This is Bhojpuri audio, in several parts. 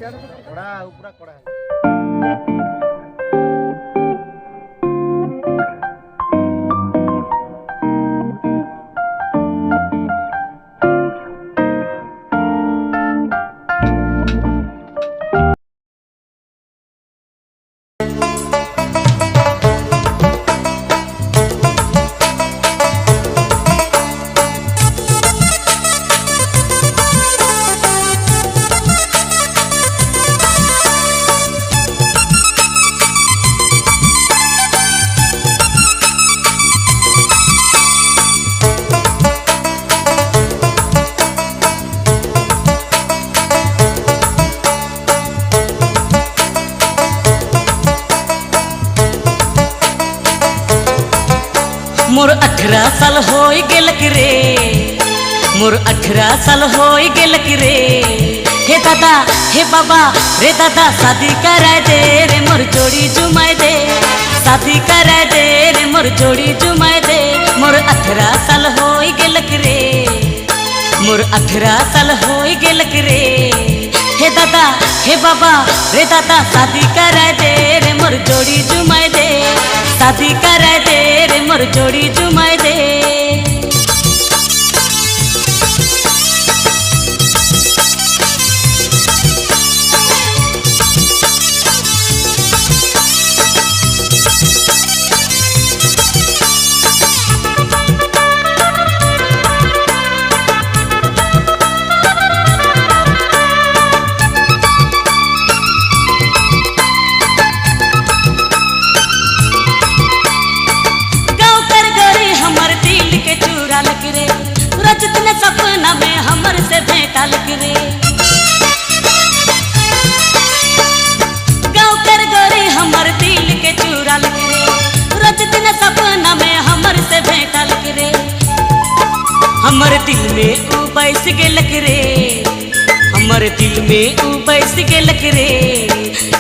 कड़ा ऊपर कड़ा है। मोर 18 साल हो गेलक रे, मोर 18 साल हो गेलक रे। हे दादा हे बाबा रे दादा शादी कराए दे रे मोर जोड़ी जुमाए दे, शादी कराए दे रे मोर जोड़ी जुमाए दे। मोर 18 साल हो गेलक रे, मोर 18 साल हो गेलक रे। हे दादा हे बाबा रे दादा शादी कराए दे रे मोर जोड़ी जुमाए दे, शादी कराए दे रे मोर जोड़ी जुमाए दे। रजत ने सपना में हमर से भेंटा लग रे, गाँव कर गोरी हमर दिल के चूरा लग रे। रजत ने सपना में हमर से भेंटा लग रे, हमर दिल में ऊ बैस गेलक रे, हमर दिल में ऊ बैस गेलक रे।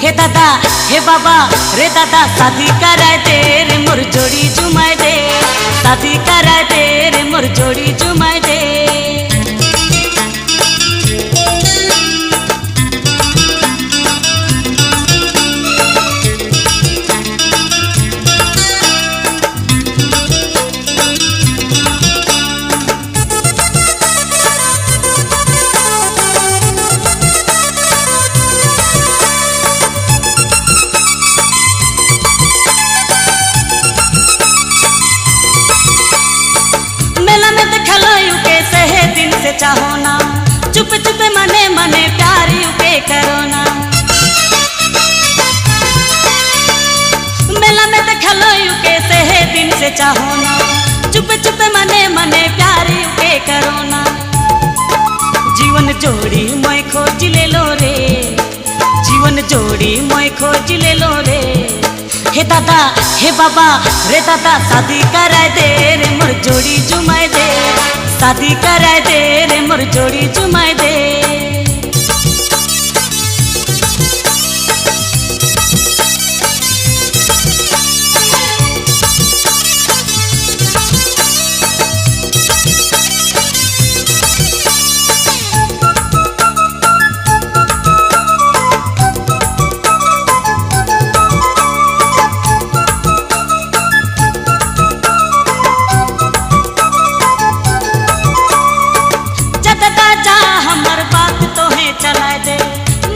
हे दादा हे बाबा रे दादा शादी कराए दे रे मोर जोड़ी जुमाए दे, शादी कराए दे रे मोर जोड़ी जुमाए दे। चाहो ना चुप चुप मने मने प्यार के करो ना, मेला में देखलो के सहे दिन से चाहो ना चुप चुप मने मने प्यार के करो ना। जीवन जोड़ी मैं खोज ले लो रे, जीवन जोड़ी मैं खोज ले लो रे। हे दादा हे बाबा रे दादा शादी कराए दे रे मोर जोड़ी जुमाए दे, शादी कराए दे रे मोर जोड़ी जुमाए दे। चलाए दे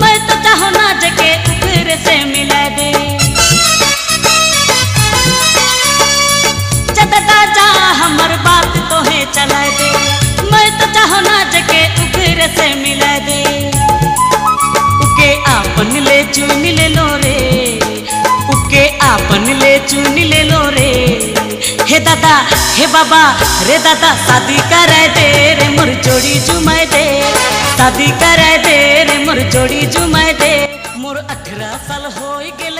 मैं तो चाहूँ ना जके फिर से मिला दे, चदता जा हमर बात तो है चलाए दे मैं तो चाहूँ ना जके फिर से मिला दे। उके आपन ले चुन ले लो रे, उके आपन ले चुन ले लो रे। हे दादा हे बाबा रे दादा शादी कराए दे रे मोर जोड़ी जुमाए दे, शादी कराए दे रे मोर जोड़ी जुमाए दे। मोर 18 साल हो गेल।